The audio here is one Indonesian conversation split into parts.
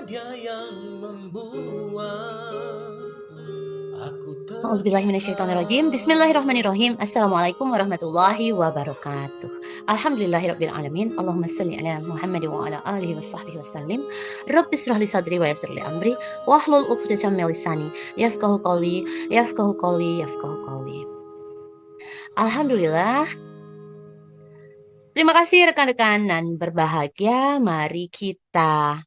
dia yang membuat aku Auzubillahiminasyaitonirrajim. Bismillahirrahmanirrahim. Assalamualaikum warahmatullahi wabarakatuh. Alhamdulillahirabbil alamin. Allahumma shalli ala Muhammad wa ala alihi washabbihi wasallim. Rabbi israh li sadri wa yassir li amri wahlul 'uqdatam min lisani yafqahu qawli yafqahu qawli yafqahu qawli. Alhamdulillah. Terima kasih rekan-rekan dan berbahagia. Mari kita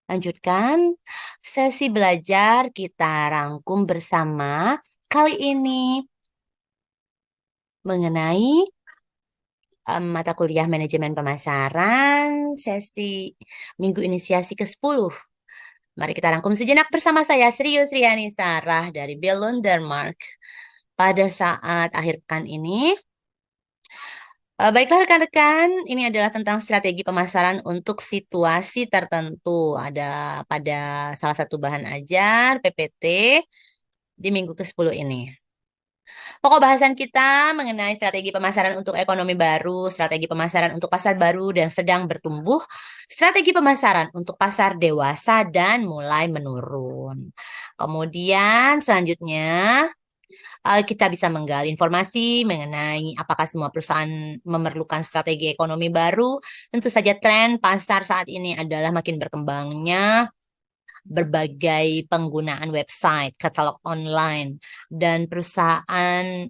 lanjutkan sesi belajar, kita rangkum bersama kali ini mengenai mata kuliah manajemen pemasaran sesi minggu inisiasi ke-10. Mari kita rangkum sejenak bersama saya, Sri Yusriani Sarah dari Bellon Denmark. Pada saat akhir pekan ini, baiklah rekan-rekan, ini adalah tentang strategi pemasaran untuk situasi tertentu. Ada pada salah satu bahan ajar, PPT, di minggu ke-10 ini. Pokok bahasan kita mengenai strategi pemasaran untuk ekonomi baru, strategi pemasaran untuk pasar baru dan sedang bertumbuh, strategi pemasaran untuk pasar dewasa dan mulai menurun. Kemudian selanjutnya kita bisa menggali informasi mengenai apakah semua perusahaan memerlukan strategi ekonomi baru. Tentu saja tren pasar saat ini adalah makin berkembangnya berbagai penggunaan website, katalog online, dan perusahaan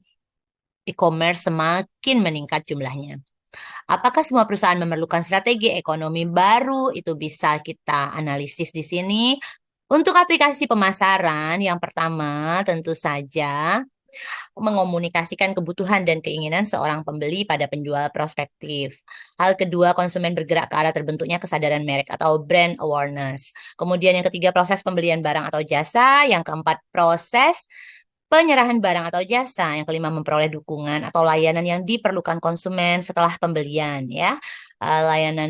e-commerce semakin meningkat jumlahnya. Apakah semua perusahaan memerlukan strategi ekonomi baru? Itu bisa kita analisis di sini. Untuk aplikasi pemasaran, yang pertama tentu saja mengomunikasikan kebutuhan dan keinginan seorang pembeli pada penjual prospektif. Hal kedua, konsumen bergerak ke arah terbentuknya kesadaran merek atau brand awareness. Kemudian yang ketiga, proses pembelian barang atau jasa. Yang keempat, proses penyerahan barang atau jasa. Yang kelima, memperoleh dukungan atau layanan yang diperlukan konsumen setelah pembelian, ya. Layanan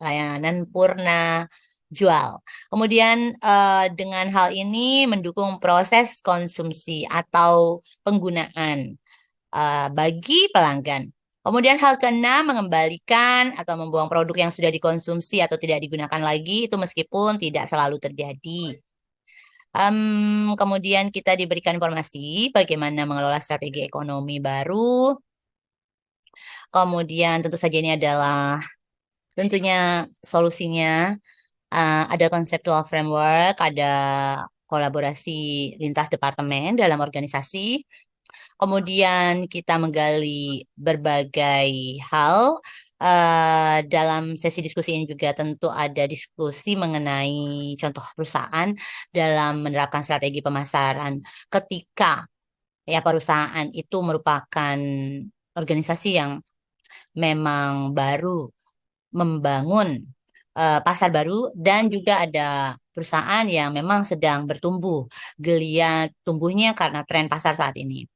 layanan purna jual. Kemudian dengan hal ini mendukung proses konsumsi atau penggunaan bagi pelanggan. Kemudian hal keenam, mengembalikan atau membuang produk yang sudah dikonsumsi atau tidak digunakan lagi, itu meskipun tidak selalu terjadi. Kemudian kita diberikan informasi bagaimana mengelola strategi ekonomi baru. Kemudian tentu saja ini adalah tentunya solusinya. Ada conceptual framework, ada kolaborasi lintas departemen dalam organisasi. Kemudian kita menggali berbagai hal. Dalam sesi diskusi ini juga tentu ada diskusi mengenai contoh perusahaan dalam menerapkan strategi pemasaran. Ketika ya perusahaan itu merupakan organisasi yang memang baru membangun pasar baru dan juga ada perusahaan yang memang sedang bertumbuh, geliat tumbuhnya karena tren pasar saat ini.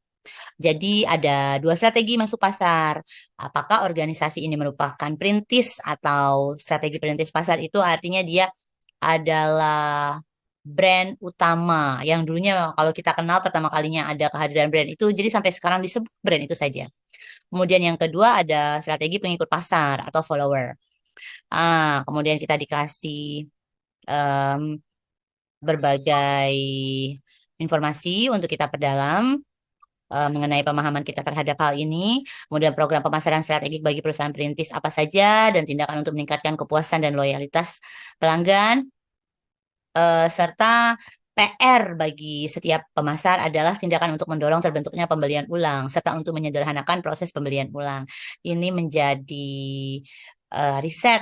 Jadi ada dua strategi masuk pasar. Apakah organisasi ini merupakan perintis atau strategi perintis pasar itu artinya dia adalah brand utama yang dulunya kalau kita kenal pertama kalinya ada kehadiran brand itu jadi sampai sekarang disebut brand itu saja. Kemudian yang kedua ada strategi pengikut pasar atau follower. Kemudian kita dikasih em, berbagai informasi untuk kita perdalam mengenai pemahaman kita terhadap hal ini. Kemudian program pemasaran strategik bagi perusahaan perintis apa saja dan tindakan untuk meningkatkan kepuasan dan loyalitas pelanggan. Serta PR bagi setiap pemasar adalah tindakan untuk mendorong terbentuknya pembelian ulang serta untuk menyederhanakan proses pembelian ulang. Ini menjadi riset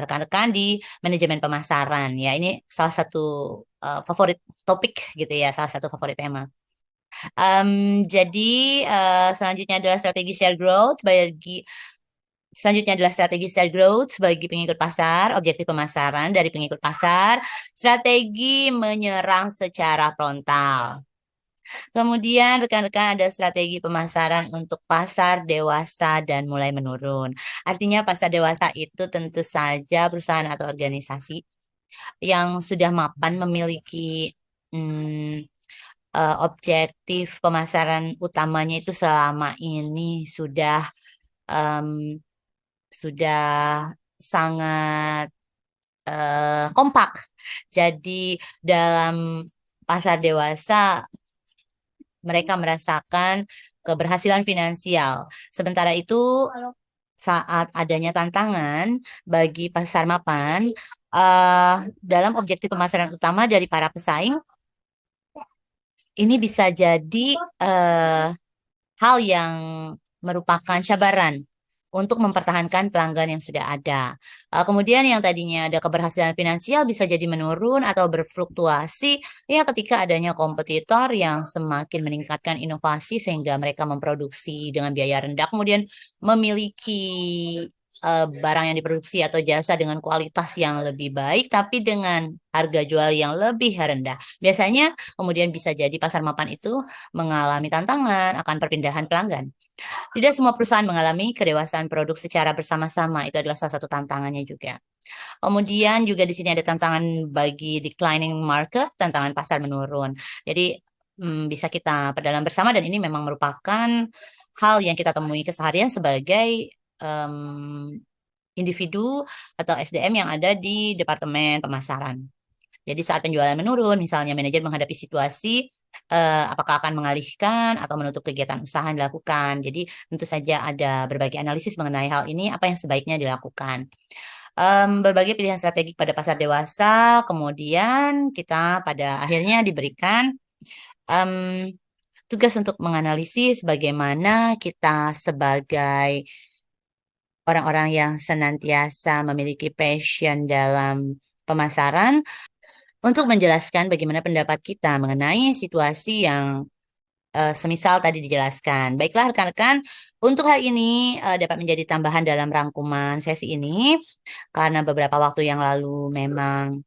rekan-rekan di manajemen pemasaran ya. Ini salah satu favorit topik gitu ya, salah satu favorit tema. Jadi selanjutnya adalah strategi share growth bagi Selanjutnya adalah strategi sell growth bagi pengikut pasar, objektif pemasaran dari pengikut pasar, strategi menyerang secara frontal. Kemudian rekan-rekan ada strategi pemasaran untuk pasar dewasa dan mulai menurun. Artinya pasar dewasa itu tentu saja perusahaan atau organisasi yang sudah mapan memiliki hmm, objektif pemasaran utamanya itu selama ini em, sudah sangat kompak. Jadi dalam pasar dewasa mereka merasakan keberhasilan finansial. Sementara itu, saat adanya tantangan bagi pasar mapan, dalam objektif pemasaran utama dari para pesaing, ini bisa jadi eh, hal yang merupakan cabaran untuk mempertahankan pelanggan yang sudah ada. Kemudian yang tadinya ada keberhasilan finansial bisa jadi menurun atau berfluktuasi ya ketika adanya kompetitor yang semakin meningkatkan inovasi sehingga mereka memproduksi dengan biaya rendah, kemudian memiliki barang yang diproduksi atau jasa dengan kualitas yang lebih baik tapi dengan harga jual yang lebih rendah. Biasanya kemudian bisa jadi pasar mapan itu mengalami tantangan akan perpindahan pelanggan. Tidak semua perusahaan mengalami kedewasaan produk secara bersama-sama. Itu adalah salah satu tantangannya juga. Kemudian juga di sini ada tantangan bagi declining market, tantangan pasar menurun. Jadi bisa kita perdalam bersama dan ini memang merupakan hal yang kita temui keseharian sebagai individu atau SDM yang ada di departemen pemasaran. Jadi saat penjualan menurun, misalnya manajer menghadapi situasi apakah akan mengalihkan atau menutup kegiatan usaha yang dilakukan. Jadi tentu saja ada berbagai analisis mengenai hal ini, apa yang sebaiknya dilakukan. Berbagai pilihan strategik pada pasar dewasa, kemudian kita pada akhirnya diberikan em, tugas untuk menganalisis bagaimana kita sebagai orang-orang yang senantiasa memiliki passion dalam pemasaran untuk menjelaskan bagaimana pendapat kita mengenai situasi yang semisal tadi dijelaskan. Baiklah rekan-rekan, untuk hal ini dapat menjadi tambahan dalam rangkuman sesi ini karena beberapa waktu yang lalu memang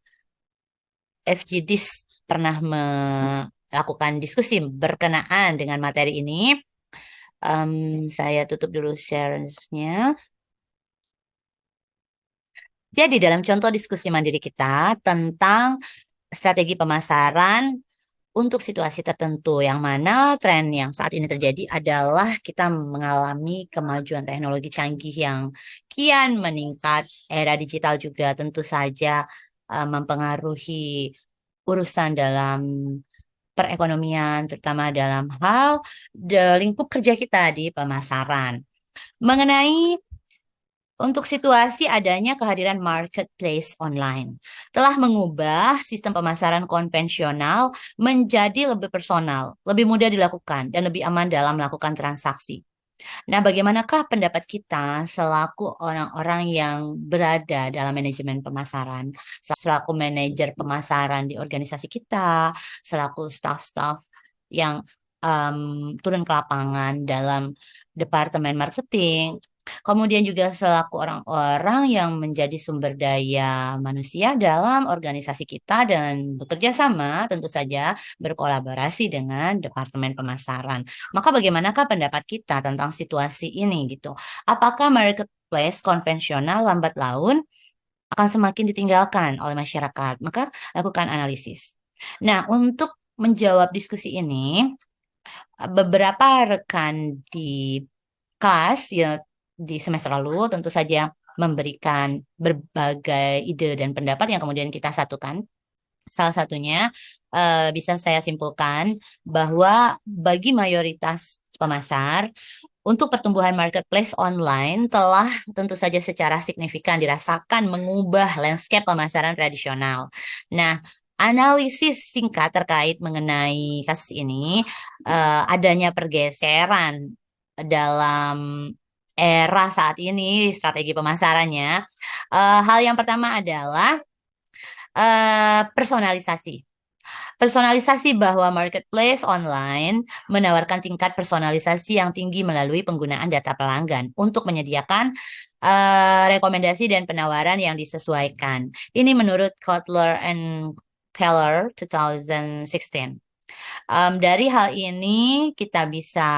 FGDIS pernah melakukan diskusi berkenaan dengan materi ini. Saya tutup dulu share-nya. Jadi dalam contoh diskusi mandiri kita tentang strategi pemasaran untuk situasi tertentu yang mana tren yang saat ini terjadi adalah kita mengalami kemajuan teknologi canggih yang kian meningkat. Era digital juga tentu saja mempengaruhi urusan dalam perekonomian, terutama dalam hal lingkup kerja kita di pemasaran. Mengenai untuk situasi adanya kehadiran marketplace online telah mengubah sistem pemasaran konvensional menjadi lebih personal, lebih mudah dilakukan, dan lebih aman dalam melakukan transaksi. Nah, bagaimanakah pendapat kita selaku orang-orang yang berada dalam manajemen pemasaran, selaku manajer pemasaran di organisasi kita, selaku staff-staff yang turun ke lapangan dalam departemen marketing, kemudian juga selaku orang-orang yang menjadi sumber daya manusia dalam organisasi kita dan bekerja sama tentu saja berkolaborasi dengan departemen pemasaran. Maka bagaimanakah pendapat kita tentang situasi ini gitu? Apakah marketplace konvensional lambat laun akan semakin ditinggalkan oleh masyarakat? Maka lakukan analisis. Nah, untuk menjawab diskusi ini, beberapa rekan di kelas ya di semester lalu tentu saja memberikan berbagai ide dan pendapat yang kemudian kita satukan. Salah satunya bisa saya simpulkan bahwa bagi mayoritas pemasar, untuk pertumbuhan marketplace online telah tentu saja secara signifikan dirasakan mengubah landscape pemasaran tradisional. Nah, analisis singkat terkait mengenai kasus ini, adanya pergeseran dalam era saat ini strategi pemasarannya. Hal yang pertama adalah personalisasi. Personalisasi bahwa marketplace online menawarkan tingkat personalisasi yang tinggi melalui penggunaan data pelanggan untuk menyediakan rekomendasi dan penawaran yang disesuaikan. Ini menurut Kotler and Keller 2016. Dari hal ini kita bisa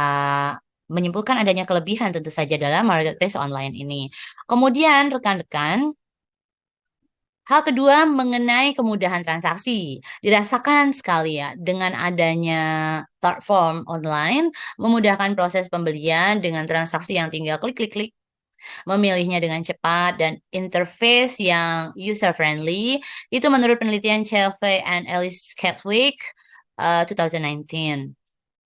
menyimpulkan adanya kelebihan tentu saja dalam marketplace online ini. Kemudian rekan-rekan, hal kedua mengenai kemudahan transaksi. Dirasakan sekali ya dengan adanya platform online memudahkan proses pembelian dengan transaksi yang tinggal klik klik klik. memilihnya dengan cepat dan interface yang user friendly. Itu menurut penelitian Chelfe and Alice Catwick 2019.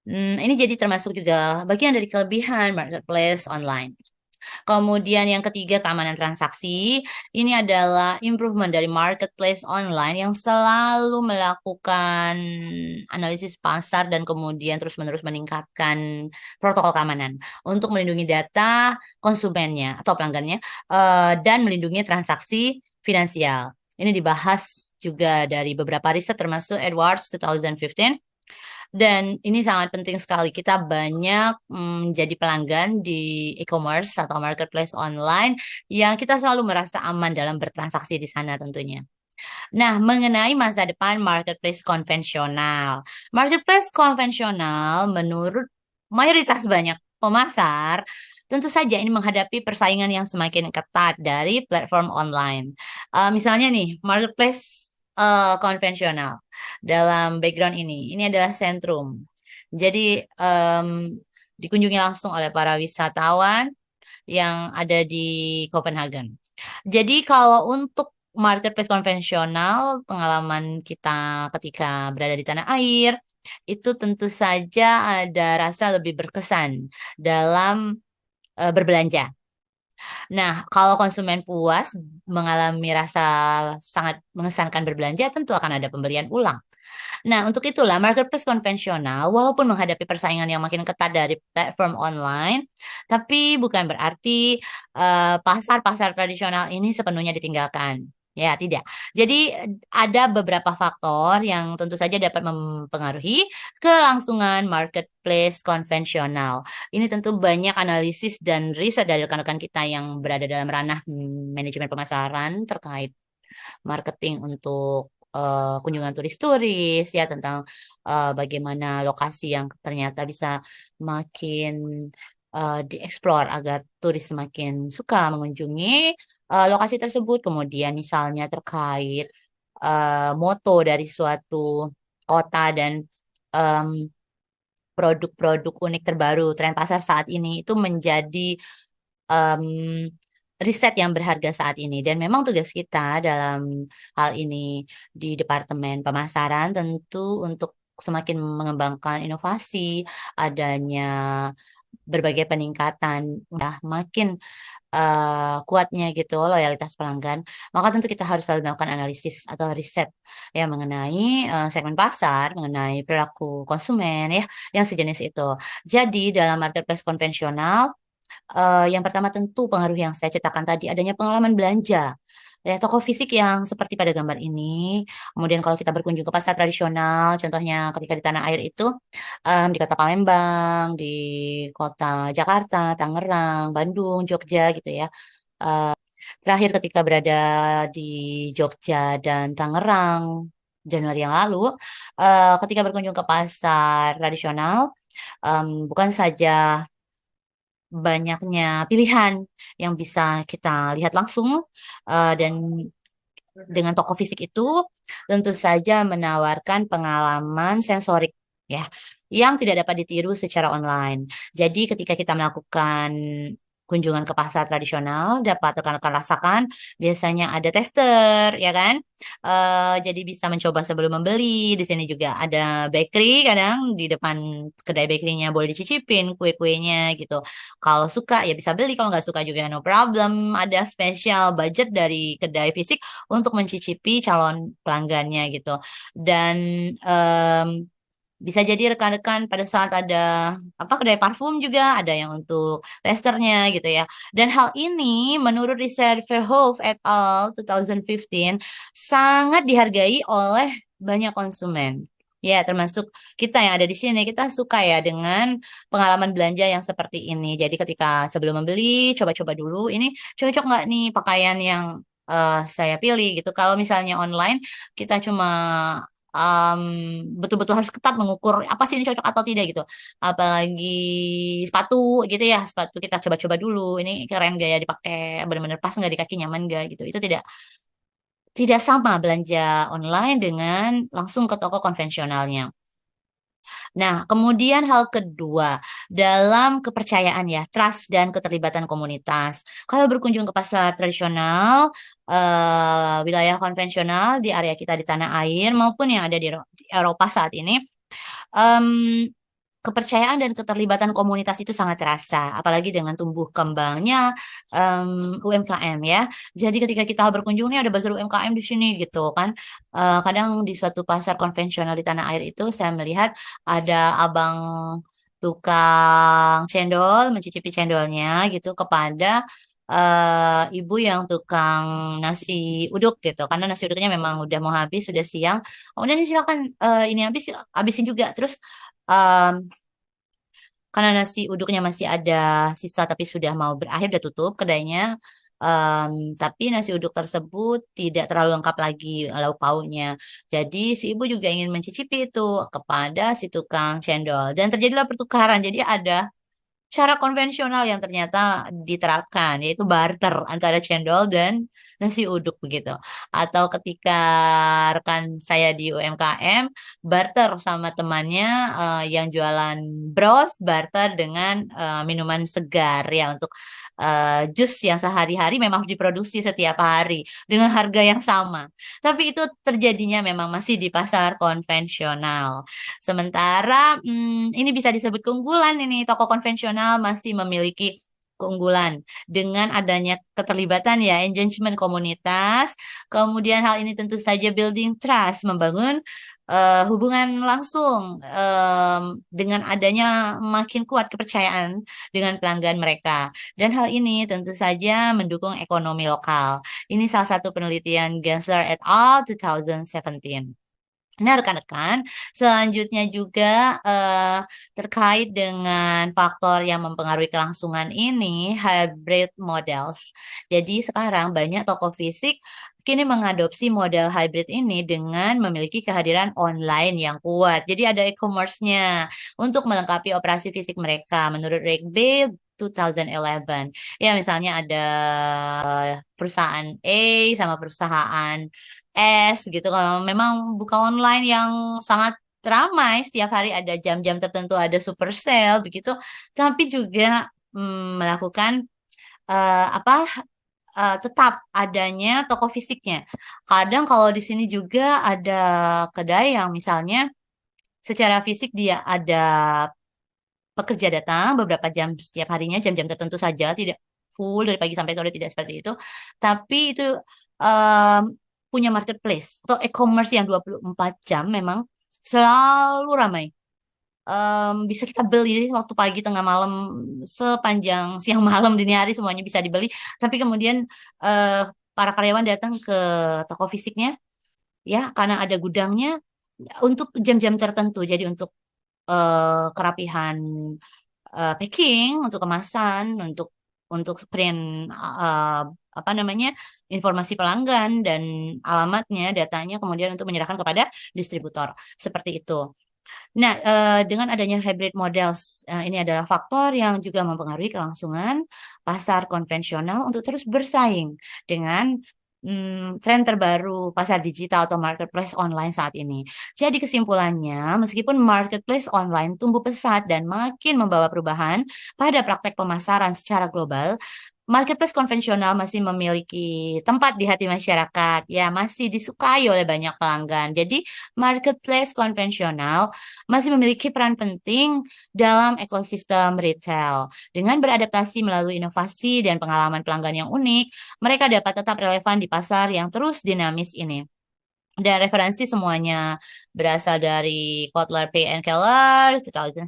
Ini jadi termasuk juga bagian dari kelebihan marketplace online. Kemudian yang ketiga, keamanan transaksi. Ini adalah improvement dari marketplace online yang selalu melakukan analisis pasar dan kemudian terus-menerus meningkatkan protokol keamanan untuk melindungi data konsumennya atau pelanggannya dan melindungi transaksi finansial. Ini dibahas juga dari beberapa riset termasuk Edwards 2015. Dan ini sangat penting sekali. Kita banyak menjadi pelanggan di e-commerce atau marketplace online yang kita selalu merasa aman dalam bertransaksi di sana tentunya. Nah, mengenai masa depan marketplace konvensional. Marketplace konvensional menurut mayoritas banyak pemasar, tentu saja ini menghadapi persaingan yang semakin ketat dari platform online. Misalnya nih, marketplace konvensional dalam background ini adalah Sentrum. Jadi dikunjungi langsung oleh para wisatawan yang ada di Copenhagen. Jadi kalau untuk marketplace konvensional, pengalaman kita ketika berada di tanah air, itu tentu saja ada rasa lebih berkesan dalam berbelanja. Nah, kalau konsumen puas mengalami rasa sangat mengesankan berbelanja, tentu akan ada pembelian ulang. Nah, untuk itulah marketplace konvensional, walaupun menghadapi persaingan yang makin ketat dari platform online, tapi bukan berarti pasar-pasar tradisional ini sepenuhnya ditinggalkan. Ya, tidak. Jadi ada beberapa faktor yang tentu saja dapat mempengaruhi kelangsungan marketplace konvensional. Ini tentu banyak analisis dan riset dari rekan-rekan kita yang berada dalam ranah manajemen pemasaran terkait marketing untuk kunjungan turis-turis ya tentang bagaimana lokasi yang ternyata bisa makin dieksplor agar turis semakin suka mengunjungi lokasi tersebut. Kemudian misalnya terkait moto dari suatu kota dan em, produk-produk unik terbaru tren pasar saat ini itu menjadi em, riset yang berharga saat ini. Dan memang tugas kita dalam hal ini di Departemen Pemasaran tentu untuk semakin mengembangkan inovasi, adanya berbagai peningkatan, makin kuatnya gitu loyalitas pelanggan, maka tentu kita harus selalu melakukan analisis atau riset ya mengenai segmen pasar, mengenai perilaku konsumen ya, yang sejenis itu. Jadi dalam marketplace konvensional yang pertama tentu pengaruh yang saya ceritakan tadi, adanya pengalaman belanja. Ya, toko fisik yang seperti pada gambar ini. Kemudian kalau kita berkunjung ke pasar tradisional, contohnya ketika di tanah air itu, di kota Palembang, di kota Jakarta, Tangerang, Bandung, Jogja gitu ya. Terakhir ketika berada di Jogja dan Tangerang, Januari yang lalu, ketika berkunjung ke pasar tradisional, bukan saja banyaknya pilihan yang bisa kita lihat langsung dan dengan toko fisik itu tentu saja menawarkan pengalaman sensorik ya yang tidak dapat ditiru secara online. Jadi ketika kita melakukan kunjungan ke pasar tradisional dapat rekan-rekan rasakan biasanya ada tester ya kan. Jadi bisa mencoba sebelum membeli. Di sini juga ada bakery kadang di depan kedai bakerynya boleh dicicipin kue-kuenya gitu. Kalau suka ya bisa beli, kalau nggak suka juga no problem. Ada special budget dari kedai fisik untuk mencicipi calon pelanggannya gitu. Dan bisa jadi rekan-rekan pada saat ada apa kedai parfum juga ada yang untuk testernya gitu ya. Dan hal ini menurut riset Verhoeven et al. 2015 sangat dihargai oleh banyak konsumen. Ya, termasuk kita yang ada di sini, kita suka ya dengan pengalaman belanja yang seperti ini. Jadi ketika sebelum membeli, coba-coba dulu, ini cocok nggak nih pakaian yang saya pilih gitu. Kalau misalnya online, kita cuma um, betul-betul harus ketat mengukur apa sih ini cocok atau tidak gitu. Apalagi sepatu gitu ya, sepatu kita coba-coba dulu. Ini keren gak ya dipakai, benar-benar pas nggak di kaki, nyaman gak gitu. Itu tidak tidak sama belanja online dengan langsung ke toko konvensionalnya. Nah, kemudian hal kedua, dalam kepercayaan ya, trust dan keterlibatan komunitas. Kalau berkunjung ke pasar tradisional, wilayah konvensional di area kita di tanah air maupun yang ada di Eropa saat ini, em, kepercayaan dan keterlibatan komunitas itu sangat terasa, apalagi dengan tumbuh kembangnya UMKM ya. Jadi ketika kita berkunjung nih ada bazar UMKM di sini gitu kan. Kadang di suatu pasar konvensional di tanah air itu saya melihat ada abang tukang cendol mencicipi cendolnya gitu kepada ibu yang tukang nasi uduk gitu. Karena nasi uduknya memang udah mau habis, sudah siang. Kemudian silakan ini habis, habisin juga. Terus em, karena nasi uduknya masih ada sisa tapi sudah mau berakhir, udah tutup kedainya. Tapi nasi uduk tersebut tidak terlalu lengkap lagi lauk pauknya. Jadi si ibu juga ingin mencicipi itu kepada si tukang cendol. Dan terjadilah pertukaran. Jadi ada cara konvensional yang ternyata diterapkan, yaitu barter antara cendol dan nasi uduk begitu. Atau ketika rekan saya di UMKM barter sama temannya yang jualan bros, barter dengan minuman segar ya untuk jus yang sehari-hari memang harus diproduksi setiap hari dengan harga yang sama. Tapi itu terjadinya memang masih di pasar konvensional. Sementara ini bisa disebut keunggulan ini toko konvensional masih memiliki keunggulan dengan adanya keterlibatan ya engagement komunitas. Kemudian hal ini tentu saja building trust, membangun hubungan langsung dengan adanya makin kuat kepercayaan dengan pelanggan mereka. Dan hal ini tentu saja mendukung ekonomi lokal. Ini salah satu penelitian Gensler et al. 2017. Nah, rekan-rekan, selanjutnya juga terkait dengan faktor yang mempengaruhi kelangsungan ini, hybrid models. Jadi sekarang banyak toko fisik kini mengadopsi model hybrid ini dengan memiliki kehadiran online yang kuat. Jadi ada e-commerce-nya untuk melengkapi operasi fisik mereka. Menurut Rick Bay 2011. Ya, misalnya ada perusahaan A sama perusahaan S gitu. Kalau memang buka online yang sangat ramai, setiap hari ada jam-jam tertentu, ada super sale begitu, tapi juga melakukan apa tetap adanya toko fisiknya. Kadang kalau di sini juga ada kedai yang misalnya secara fisik dia ada pekerja datang beberapa jam setiap harinya, jam-jam tertentu saja, tidak full dari pagi sampai sore, tidak seperti itu. Tapi itu em, punya marketplace atau e-commerce yang 24 jam memang selalu ramai. Bisa kita beli waktu pagi, tengah malam, sepanjang siang malam, dini hari semuanya bisa dibeli. Tapi kemudian eh, para karyawan datang ke toko fisiknya ya karena ada gudangnya untuk jam-jam tertentu. Jadi untuk kerapihan packing, untuk kemasan, untuk print eh, apa namanya informasi pelanggan dan alamatnya, datanya, kemudian untuk menyerahkan kepada distributor seperti itu. Nah, dengan adanya hybrid models, ini adalah faktor yang juga mempengaruhi kelangsungan pasar konvensional untuk terus bersaing dengan tren terbaru pasar digital atau marketplace online saat ini. Jadi kesimpulannya, meskipun marketplace online tumbuh pesat dan makin membawa perubahan pada praktek pemasaran secara global, marketplace konvensional masih memiliki tempat di hati masyarakat, ya masih disukai oleh banyak pelanggan. Jadi marketplace konvensional masih memiliki peran penting dalam ekosistem retail. Dengan beradaptasi melalui inovasi dan pengalaman pelanggan yang unik, mereka dapat tetap relevan di pasar yang terus dinamis ini. Dan referensi semuanya berasal dari Kotler Pay and Keller 2016,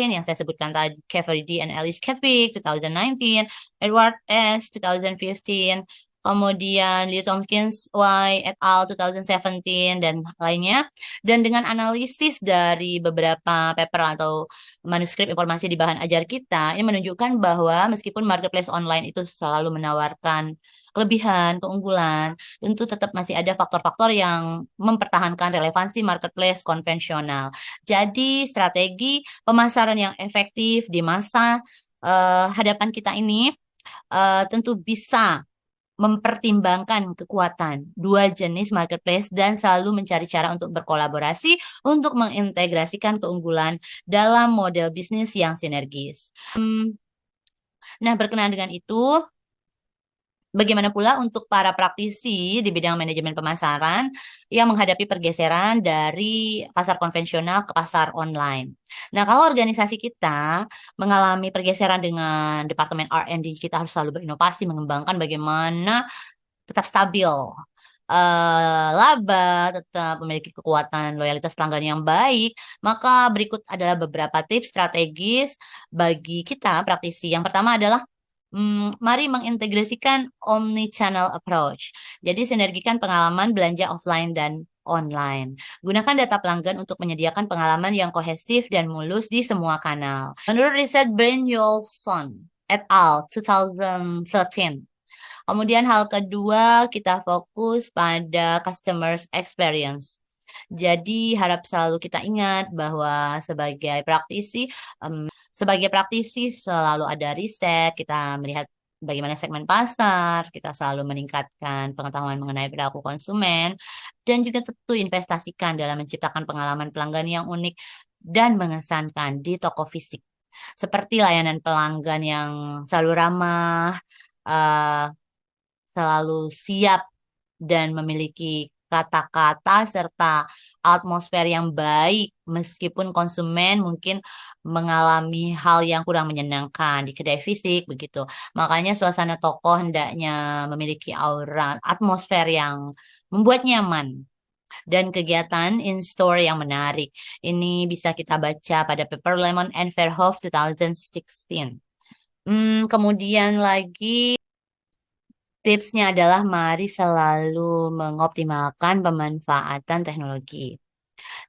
yang saya sebutkan tadi, Cavery D and Alice Chadwick 2019, Edward S 2015, kemudian Lee Tompkins Y et al 2017, dan lainnya. Dan dengan analisis dari beberapa paper atau manuskrip informasi di bahan ajar kita, ini menunjukkan bahwa meskipun marketplace online itu selalu menawarkan kelebihan, keunggulan, tentu tetap masih ada faktor-faktor yang mempertahankan relevansi marketplace konvensional. Jadi, strategi pemasaran yang efektif di masa hadapan kita ini tentu bisa mempertimbangkan kekuatan dua jenis marketplace dan selalu mencari cara untuk berkolaborasi untuk mengintegrasikan keunggulan dalam model bisnis yang sinergis. Nah, berkenaan dengan itu, bagaimana pula untuk para praktisi di bidang manajemen pemasaran yang menghadapi pergeseran dari pasar konvensional ke pasar online? Nah, kalau organisasi kita mengalami pergeseran dengan departemen R&D, kita harus selalu berinovasi, mengembangkan bagaimana tetap stabil, laba, tetap memiliki kekuatan loyalitas pelanggan yang baik, maka berikut adalah beberapa tips strategis bagi kita praktisi. Yang pertama adalah mari mengintegrasikan omni-channel approach. Jadi sinergikan pengalaman belanja offline dan online. Gunakan data pelanggan untuk menyediakan pengalaman yang kohesif dan mulus di semua kanal. Menurut riset Brain Yolson et al. 2013, kemudian hal kedua, kita fokus pada customers experience. Jadi harap selalu kita ingat bahwa sebagai praktisi selalu ada riset, kita melihat bagaimana segmen pasar, kita selalu meningkatkan pengetahuan mengenai perilaku konsumen, dan juga tentu investasikan dalam menciptakan pengalaman pelanggan yang unik dan mengesankan di toko fisik. Seperti layanan pelanggan yang selalu ramah, eh, selalu siap dan memiliki kata-kata serta atmosfer yang baik meskipun konsumen mungkin mengalami hal yang kurang menyenangkan di kedai fisik begitu. Makanya suasana toko hendaknya memiliki aura atmosfer yang membuat nyaman dan kegiatan in-store yang menarik. Ini bisa kita baca pada paper Lemon and Verhoeven 2016. Kemudian lagi tipsnya adalah mari selalu mengoptimalkan pemanfaatan teknologi.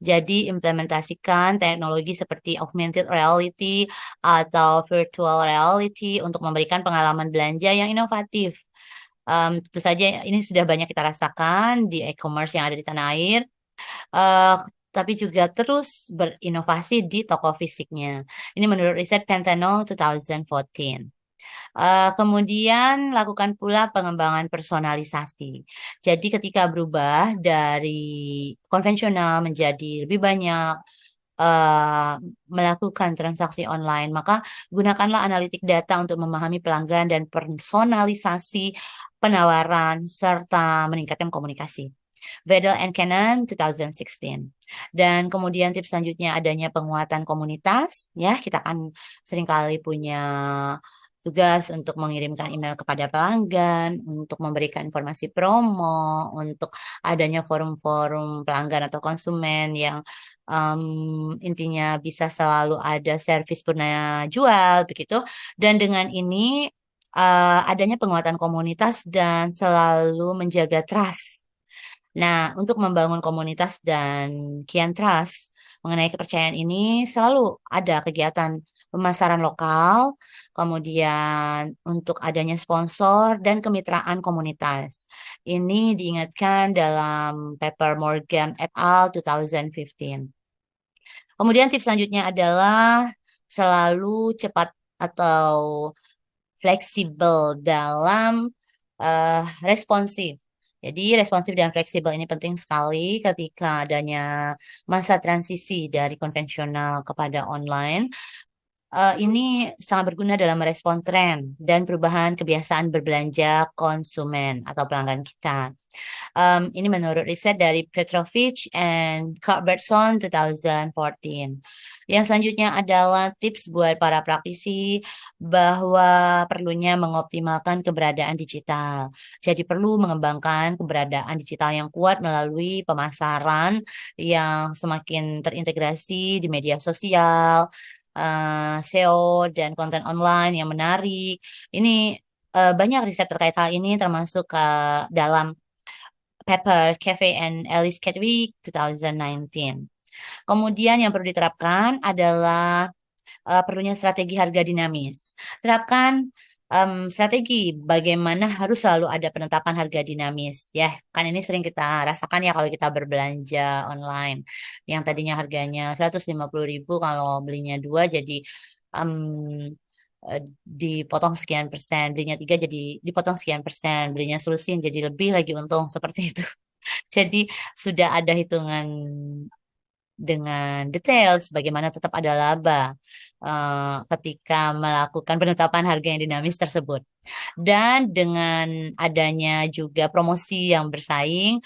Jadi implementasikan teknologi seperti augmented reality atau virtual reality untuk memberikan pengalaman belanja yang inovatif. Tentu saja ini sudah banyak kita rasakan di e-commerce yang ada di tanah air, eh, tapi juga terus berinovasi di toko fisiknya. Ini menurut riset Pantano 2014. Kemudian lakukan pula pengembangan personalisasi. Jadi ketika berubah dari konvensional menjadi lebih banyak eh, melakukan transaksi online, maka gunakanlah analitik data untuk memahami pelanggan dan personalisasi penawaran serta meningkatkan komunikasi. Vedel and Cannon 2016. Dan kemudian tips selanjutnya adanya penguatan komunitas. Ya, kita kan seringkali punya tugas untuk mengirimkan email kepada pelanggan, untuk memberikan informasi promo, untuk adanya forum-forum pelanggan atau konsumen yang intinya bisa selalu ada servis purna jual begitu. Dan dengan ini adanya penguatan komunitas dan selalu menjaga trust. Nah, untuk membangun komunitas dan kian trust mengenai kepercayaan ini selalu ada kegiatan pemasaran lokal, kemudian untuk adanya sponsor dan kemitraan komunitas. Ini diingatkan dalam paper Morgan et al. 2015. Kemudian tips selanjutnya adalah selalu cepat atau fleksibel dalam responsif. Jadi responsif dan fleksibel ini penting sekali ketika adanya masa transisi dari konvensional kepada online. Ini sangat berguna dalam merespon tren dan perubahan kebiasaan berbelanja konsumen atau pelanggan kita. Ini menurut riset dari Petrovich and Cuthbertson 2014. Yang selanjutnya adalah tips buat para praktisi bahwa perlunya mengoptimalkan keberadaan digital. Jadi perlu mengembangkan keberadaan digital yang kuat melalui pemasaran yang semakin terintegrasi di media sosial, SEO, dan konten online yang menarik. Ini banyak riset terkait hal ini termasuk dalam paper Cafe and Alice Chadwick 2019. Kemudian yang perlu diterapkan adalah perlunya strategi harga dinamis. Terapkan strategi bagaimana harus selalu ada penetapan harga dinamis. Ya, kan ini sering kita rasakan ya kalau kita berbelanja online. Yang tadinya harganya 150.000 kalau belinya dua jadi em, dipotong sekian persen, belinya 3 jadi dipotong sekian persen, belinya selusin jadi lebih lagi untung seperti itu. Jadi sudah ada hitungan dengan detail bagaimana tetap ada laba ketika melakukan penetapan harga yang dinamis tersebut. Dan dengan adanya juga promosi yang bersaing,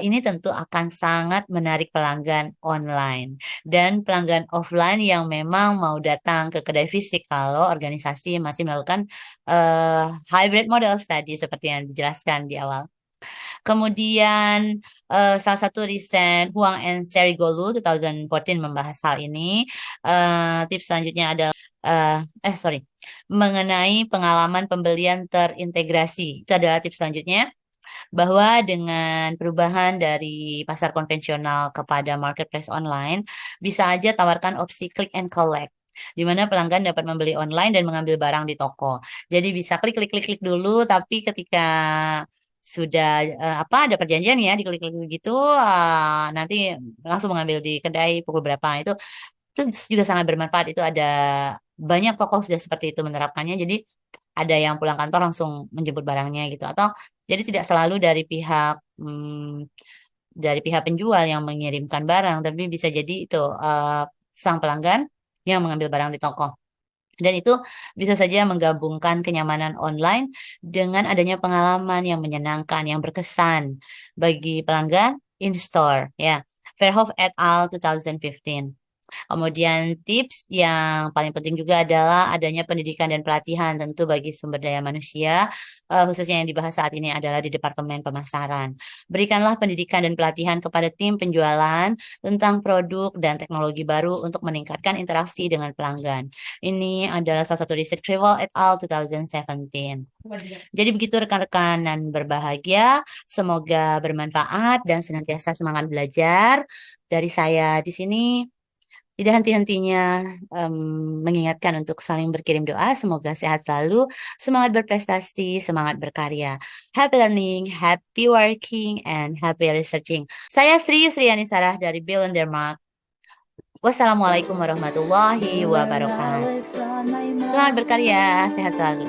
ini tentu akan sangat menarik pelanggan online dan pelanggan offline yang memang mau datang ke kedai fisik kalau organisasi masih melakukan hybrid model tadi seperti yang dijelaskan di awal. Kemudian salah satu riset Huang and Serigolo 2014 membahas hal ini. Tips selanjutnya adalah sorry, mengenai pengalaman pembelian terintegrasi. Itu adalah tips selanjutnya bahwa dengan perubahan dari pasar konvensional kepada marketplace online, bisa aja tawarkan opsi click and collect, di mana pelanggan dapat membeli online dan mengambil barang di toko. Jadi bisa klik klik klik klik dulu, tapi ketika sudah ada perjanjian ya diklik-klik begitu, nanti langsung mengambil di kedai pukul berapa itu juga sangat bermanfaat. Itu ada banyak toko sudah seperti itu menerapkannya. Jadi ada yang pulang kantor langsung menjemput barangnya gitu. Atau jadi tidak selalu dari pihak penjual yang mengirimkan barang, tapi bisa jadi itu sang pelanggan yang mengambil barang di toko. Dan itu bisa saja menggabungkan kenyamanan online dengan adanya pengalaman yang menyenangkan, yang berkesan bagi pelanggan in-store. Ya, Verhoeven et al. 2015. Kemudian tips yang paling penting juga adalah adanya pendidikan dan pelatihan tentu bagi sumber daya manusia, khususnya yang dibahas saat ini adalah di Departemen Pemasaran. Berikanlah pendidikan dan pelatihan kepada tim penjualan tentang produk dan teknologi baru untuk meningkatkan interaksi dengan pelanggan. Ini adalah salah satu riset Trival et al. 2017. Jadi begitu rekan-rekan dan berbahagia, semoga bermanfaat dan senantiasa semangat belajar. Dari saya di sini tidak henti-hentinya mengingatkan untuk saling berkirim doa. Semoga sehat selalu, semangat berprestasi, semangat berkarya. Happy learning, happy working, and happy researching. Saya Sri Sarah dari Bill Denmark. Wassalamualaikum warahmatullahi wabarakatuh. Semangat berkarya, sehat selalu.